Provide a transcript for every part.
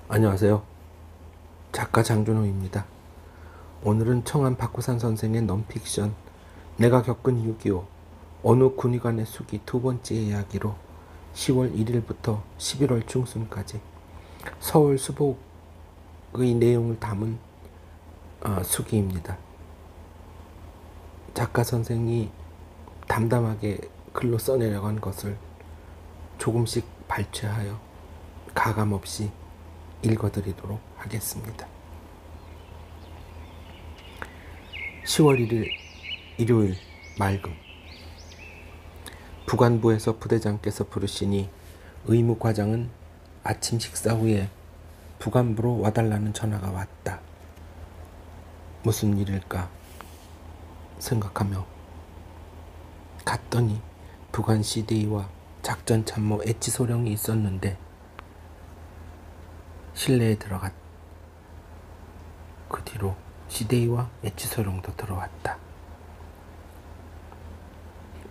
안녕하세요. 작가 장준호입니다. 오늘은 청안 박구산 선생의 넌픽션 내가 겪은 6.25 어느 군의관의 숙이 두 번째 이야기로 10월 1일부터 11월 중순까지 서울 수복의 내용을 담은 수기입니다. 작가 선생이 담담하게 글로 써내려간 것을 조금씩 발췌하여 가감없이 읽어드리도록 하겠습니다. 10월 1일 일요일 맑음. 부관부에서 부대장께서 부르시니 의무과장은 아침 식사 후에 부관부로 와달라는 전화가 왔다. 무슨 일일까 생각하며 갔더니 부관 CD와 작전참모 엣지소령이 있었는데 실내에 들어갔. 그 뒤로 시대이와 엣지소령도 들어왔다.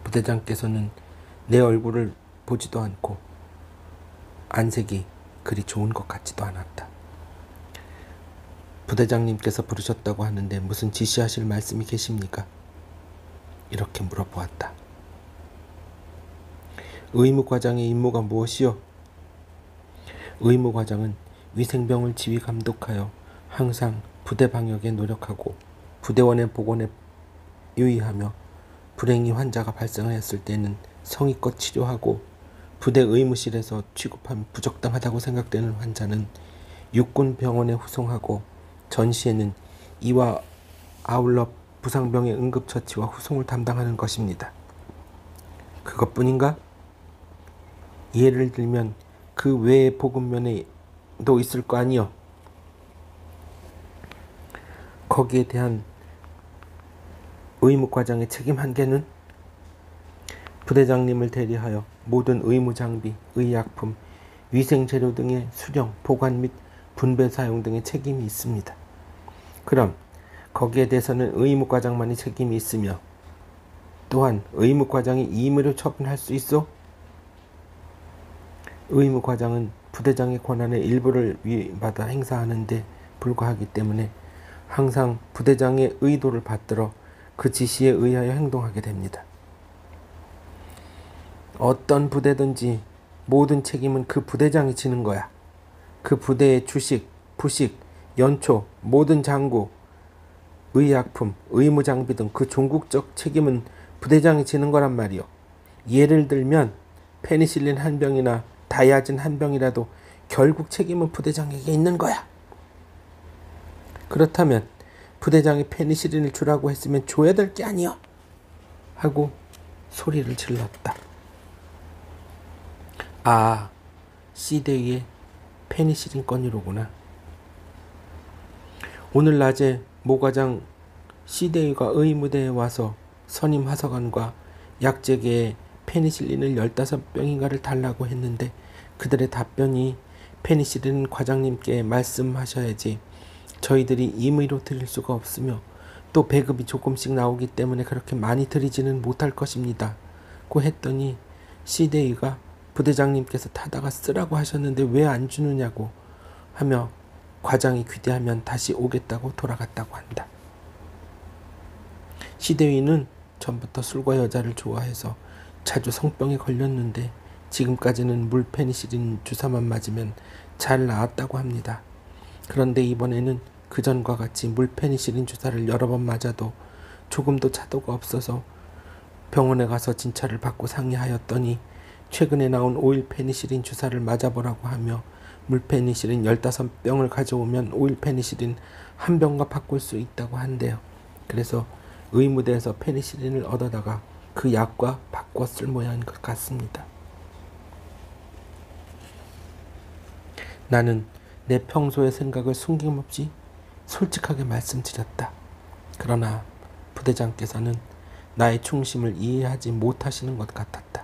부대장께서는 내 얼굴을 보지도 않고 안색이 그리 좋은 것 같지도 않았다. 부대장님께서 부르셨다고 하는데 무슨 지시하실 말씀이 계십니까? 이렇게 물어보았다. 의무과장의 임무가 무엇이요? 의무과장은 위생병을 지휘 감독하여 항상 부대 방역에 노력하고 부대원의 보건에 유의하며 불행히 환자가 발생하였을 때는 성의껏 치료하고 부대 의무실에서 취급함이 부적당하다고 생각되는 환자는 육군 병원에 후송하고 전시에는 이와 아울러 부상병의 응급처치와 후송을 담당하는 것입니다. 그것뿐인가? 예를 들면 그 외의 보급면에도 있을 거 아니요. 거기에 대한 의무과장의 책임 한계는 부대장님을 대리하여 모든 의무장비, 의약품, 위생재료 등의 수령, 보관 및 분배 사용 등의 책임이 있습니다. 그럼 거기에 대해서는 의무과장만이 책임이 있으며 또한 의무과장이 임의로 처분할 수 있어? 의무과장은 부대장의 권한의 일부를 위받아 행사하는 데 불과하기 때문에 항상 부대장의 의도를 받들어 그 지시에 의하여 행동하게 됩니다. 어떤 부대든지 모든 책임은 그 부대장이 지는 거야. 그 부대의 주식, 부식, 연초, 모든 장구, 의약품, 의무장비 등 그 종국적 책임은 부대장이 지는 거란 말이요. 예를 들면 페니실린 한 병이나 다이아진 한 병이라도 결국 책임은 부대장에게 있는 거야. 그렇다면 부대장이 페니실린을 주라고 했으면 줘야 될 게 아니여 하고 소리를 질렀다. 아, C대위의 페니실린 건이로구나. 오늘 낮에 모과장 C대위가 의무대에 와서 선임 하사관과 약제계에 페니실린을 15병인가를 달라고 했는데 그들의 답변이 페니실린 과장님께 말씀하셔야지 저희들이 임의로 드릴 수가 없으며 또 배급이 조금씩 나오기 때문에 그렇게 많이 드리지는 못할 것입니다. 고 했더니 C대위가 부대장님께서 타다가 쓰라고 하셨는데 왜 안 주느냐고 하며 과장이 귀대하면 다시 오겠다고 돌아갔다고 한다. C대위는 전부터 술과 여자를 좋아해서 자주 성병에 걸렸는데 지금까지는 물페니실린 주사만 맞으면 잘 나았다고 합니다. 그런데 이번에는 그전과 같이 물페니실린 주사를 여러 번 맞아도 조금도 차도가 없어서 병원에 가서 진찰을 받고 상의하였더니 최근에 나온 오일 페니실린 주사를 맞아보라고 하며 물페니실린 15병을 가져오면 오일 페니실린 한 병과 바꿀 수 있다고 한대요. 그래서 의무대에서 페니실린을 얻어다가 그 약과 바꿔 쓸 모양인 것 같습니다. 나는 내 평소의 생각을 숨김없이 솔직하게 말씀드렸다. 그러나 부대장께서는 나의 충심을 이해하지 못하시는 것 같았다.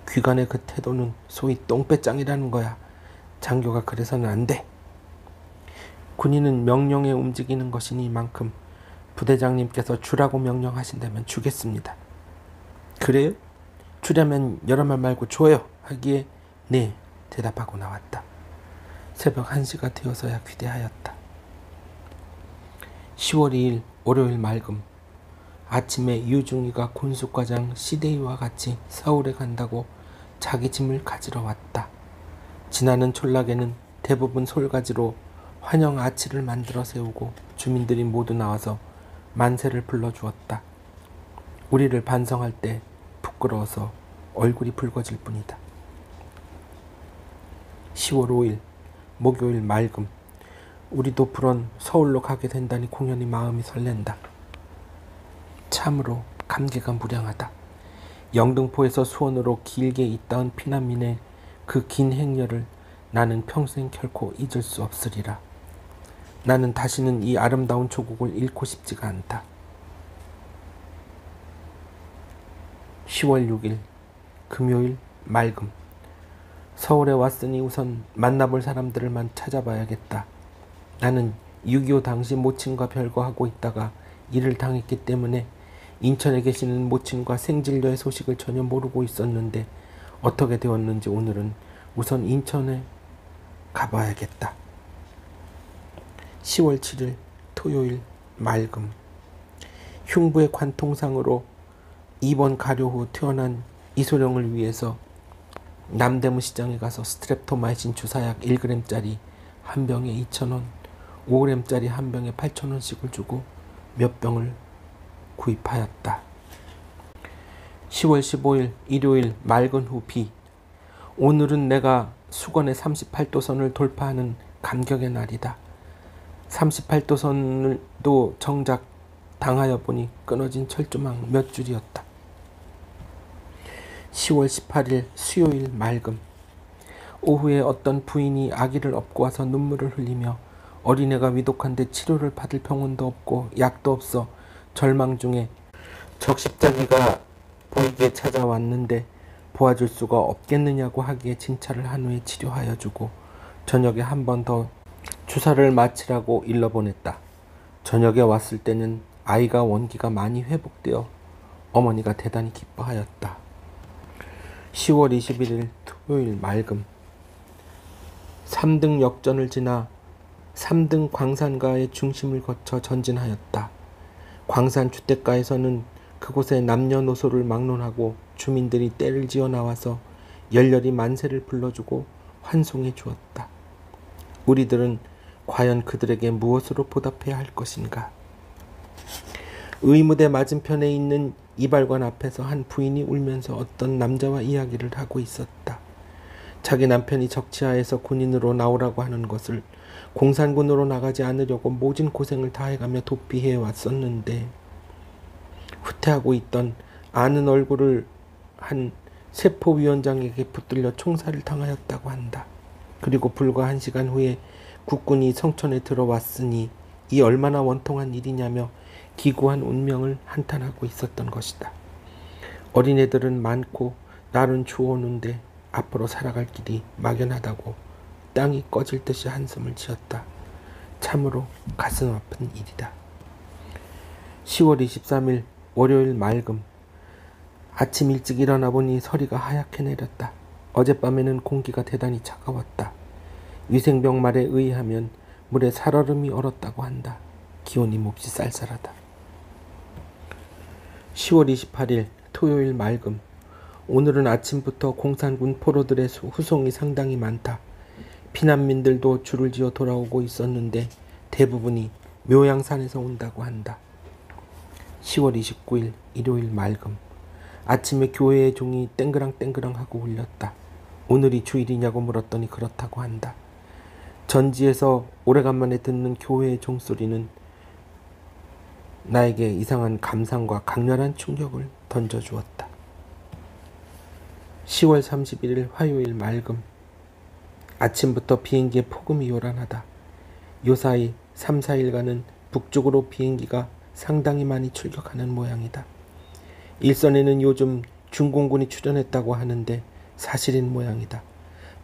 귀관의 그 태도는 소위 똥배짱이라는 거야. 장교가 그래서는 안 돼. 군인은 명령에 움직이는 것이니만큼 부대장님께서 주라고 명령하신다면 주겠습니다. 그래요? 주려면 여러 말 말고 줘요 하기에 네 대답하고 나왔다. 새벽 1시가 되어서야 귀대하였다. 10월 2일 월요일 맑음. 아침에 유중이가 군수과장 시대위와 같이 서울에 간다고 자기 짐을 가지러 왔다. 지나는 촌락에는 대부분 솔가지로 환영 아치를 만들어 세우고 주민들이 모두 나와서 만세를 불러주었다. 우리를 반성할 때 부끄러워서 얼굴이 붉어질 뿐이다. 10월 5일 목요일 맑음. 우리도 불언 서울로 가게 된다니 공연히 마음이 설렌다. 참으로 감개가 무량하다. 영등포에서 수원으로 길게 있다온 피난민의 그 긴 행렬을 나는 평생 결코 잊을 수 없으리라. 나는 다시는 이 아름다운 조국을 잃고 싶지가 않다. 10월 6일 금요일 맑음. 서울에 왔으니 우선 만나볼 사람들을만 찾아봐야겠다. 나는 6.25 당시 모친과 별거하고 있다가 일을 당했기 때문에 인천에 계시는 모친과 생진료의 소식을 전혀 모르고 있었는데 어떻게 되었는지 오늘은 우선 인천에 가봐야겠다. 10월 7일 토요일 맑음. 흉부의 관통상으로 2번 가료 후 퇴원한 이소룡을 위해서 남대문 시장에 가서 스트랩토마이신 주사약 1g짜리 한 병에 2,000원, 5g짜리 한 병에 8,000원씩을 주고 몇 병을 구입하였다. 10월 15일 일요일 맑은 후 비. 오늘은 내가 수건의 38도선을 돌파하는 감격의 날이다. 38도선도 정작 당하여 보니 끊어진 철조망 몇 줄이었다. 10월 18일 수요일 맑음. 오후에 어떤 부인이 아기를 업고 와서 눈물을 흘리며 어린애가 위독한데 치료를 받을 병원도 없고 약도 없어 절망 중에 적십자기가 보이게 찾아왔는데 도와줄 수가 없겠느냐고 하기에 진찰을 한 후에 치료하여 주고 저녁에 한 번 더 주사를 맞히라고 일러보냈다. 저녁에 왔을 때는 아이가 원기가 많이 회복되어 어머니가 대단히 기뻐하였다. 10월 21일 토요일 맑음. 3등 역전을 지나 3등 광산가의 중심을 거쳐 전진하였다. 광산 주택가에서는 그곳에 남녀노소를 막론하고 주민들이 떼를 지어 나와서 열렬히 만세를 불러주고 환송해 주었다. 우리들은 과연 그들에게 무엇으로 보답해야 할 것인가? 의무대 맞은편에 있는 이발관 앞에서 한 부인이 울면서 어떤 남자와 이야기를 하고 있었다. 자기 남편이 적치하에서 군인으로 나오라고 하는 것을 공산군으로 나가지 않으려고 모진 고생을 다해가며 도피해 왔었는데 후퇴하고 있던 아는 얼굴을 한 세포위원장에게 붙들려 총살을 당하였다고 한다. 그리고 불과 1시간 후에 국군이 성천에 들어왔으니 이 얼마나 원통한 일이냐며 기구한 운명을 한탄하고 있었던 것이다. 어린애들은 많고 날은 추워오는데 앞으로 살아갈 길이 막연하다고 땅이 꺼질 듯이 한숨을 지었다. 참으로 가슴 아픈 일이다. 10월 23일 월요일 맑음. 아침 일찍 일어나 보니 서리가 하얗게 내렸다. 어젯밤에는 공기가 대단히 차가웠다. 위생병 말에 의하면 물에 살얼음이 얼었다고 한다. 기온이 몹시 쌀쌀하다. 10월 28일 토요일 맑음. 오늘은 아침부터 공산군 포로들의 후송이 상당히 많다. 피난민들도 줄을 지어 돌아오고 있었는데 대부분이 묘양산에서 온다고 한다. 10월 29일 일요일 맑음. 아침에 교회의 종이 땡그랑땡그랑 하고 울렸다. 오늘이 주일이냐고 물었더니 그렇다고 한다. 전지에서 오래간만에 듣는 교회의 종소리는 나에게 이상한 감상과 강렬한 충격을 던져주었다. 10월 31일 화요일 맑음. 아침부터 비행기에 폭음이 요란하다. 요사이 3, 4일간은 북쪽으로 비행기가 상당히 많이 출격하는 모양이다. 일선에는 요즘 중공군이 출현했다고 하는데 사실인 모양이다.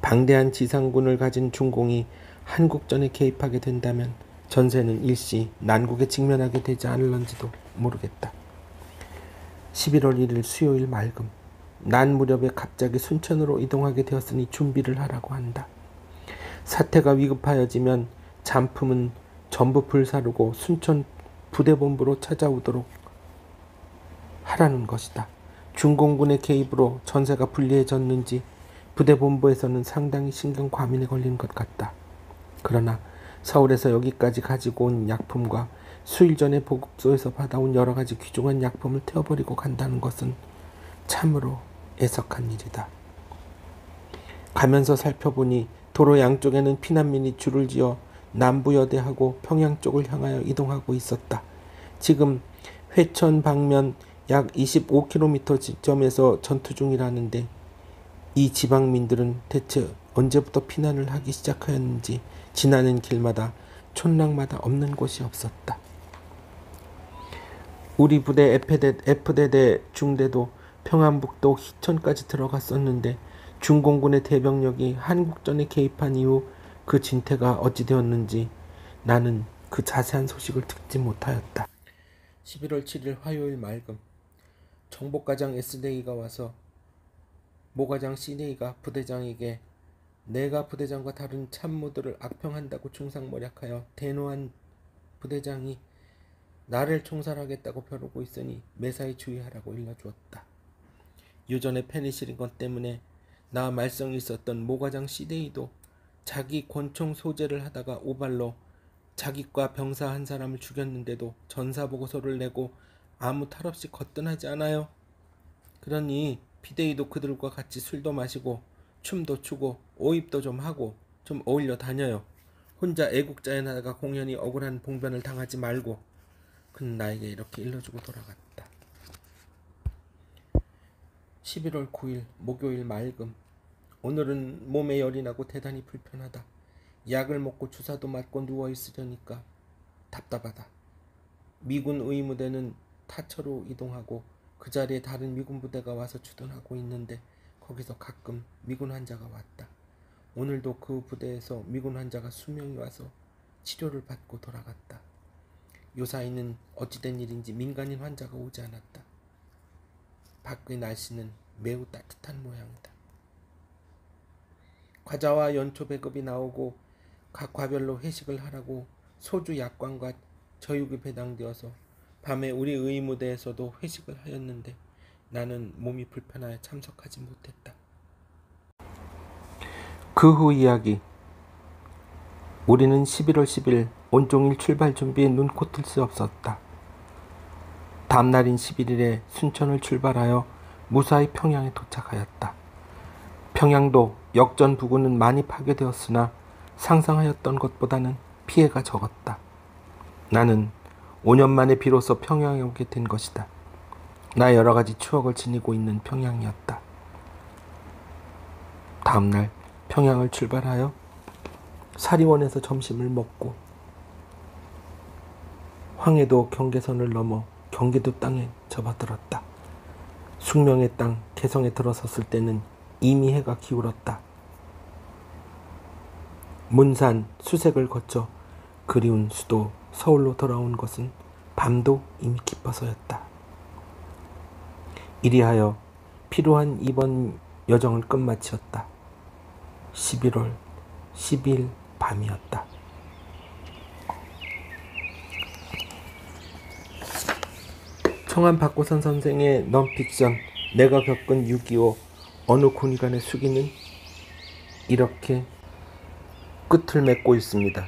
방대한 지상군을 가진 중공이 한국전에 개입하게 된다면 전세는 일시 난국에 직면하게 되지 않을런지도 모르겠다. 11월 1일 수요일 맑음. 낮 무렵에 갑자기 순천으로 이동하게 되었으니 준비를 하라고 한다. 사태가 위급하여지면 잔품은 전부 불사르고 순천 부대본부로 찾아오도록 하라는 것이다. 중공군의 개입으로 전세가 불리해졌는지 부대본부에서는 상당히 신경 과민에 걸린 것 같다. 그러나 서울에서 여기까지 가지고 온 약품과 수일 전에 보급소에서 받아온 여러 가지 귀중한 약품을 태워버리고 간다는 것은 참으로 애석한 일이다. 가면서 살펴보니 도로 양쪽에는 피난민이 줄을 지어 남부여대하고 평양 쪽을 향하여 이동하고 있었다. 지금 회천 방면 약 25km 지점에서 전투 중이라는데 이 지방민들은 대체 언제부터 피난을 하기 시작하였는지 지나는 길마다 촌락마다 없는 곳이 없었다. 우리 부대 F대대 중대도 평안북도 희천까지 들어갔었는데 중공군의 대병력이 한국전에 개입한 이후 그 진태가 어찌 되었는지 나는 그 자세한 소식을 듣지 못하였다. 11월 7일 화요일 맑음. 정복과장 S대위가 와서 모과장 C대위가 부대장에게 내가 부대장과 다른 참모들을 악평한다고 중상모략하여 대노한 부대장이 나를 총살하겠다고 벼르고 있으니 매사에 주의하라고 일러주었다. 유전의 페니실린 것 때문에 나 말썽이 있었던 모과장 C대위도 자기 권총 소재를 하다가 오발로 자기과 병사 한 사람을 죽였는데도 전사보고서를 내고 아무 탈 없이 거뜬하지 않아요. 그러니 피대위도 그들과 같이 술도 마시고 춤도 추고 오입도 좀 하고 좀 어울려 다녀요. 혼자 애국자연하다가 공연히 억울한 봉변을 당하지 말고. 그는 나에게 이렇게 일러주고 돌아갔다. 11월 9일 목요일 맑음. 오늘은 몸에 열이 나고 대단히 불편하다. 약을 먹고 주사도 맞고 누워있으려니까 답답하다. 미군 의무대는 타처로 이동하고 그 자리에 다른 미군 부대가 와서 주둔하고 있는데 거기서 가끔 미군 환자가 왔다. 오늘도 그 부대에서 미군 환자가 수명이 와서 치료를 받고 돌아갔다. 요사이는 어찌된 일인지 민간인 환자가 오지 않았다. 밖의 날씨는 매우 따뜻한 모양이다. 과자와 연초 배급이 나오고 각 과별로 회식을 하라고 소주 약관과 저육이 배당되어서 밤에 우리 의무대에서도 회식을 하였는데 나는 몸이 불편하여 참석하지 못했다. 그 후 이야기. 우리는 11월 10일 온종일 출발 준비에 눈코 뜰 수 없었다. 다음날인 11일에 순천을 출발하여 무사히 평양에 도착하였다. 평양도 역전 부근은 많이 파괴되었으나 상상하였던 것보다는 피해가 적었다. 나는 5년 만에 비로소 평양에 오게 된 것이다. 나의 여러 가지 추억을 지니고 있는 평양이었다. 다음날 평양을 출발하여 사리원에서 점심을 먹고 황해도 경계선을 넘어 경기도 땅에 접어들었다. 숙명의 땅 개성에 들어섰을 때는 이미 해가 기울었다. 문산 수색을 거쳐 그리운 수도 서울로 돌아온 것은 밤도 이미 깊어서였다. 이리하여 피로한 이번 여정을 끝마치었다. 11월 10일 밤이었다. 청한 박고선 선생의 넌픽션 내가 겪은 6.25 어느 군의관의 수기는 이렇게 끝을 맺고 있습니다.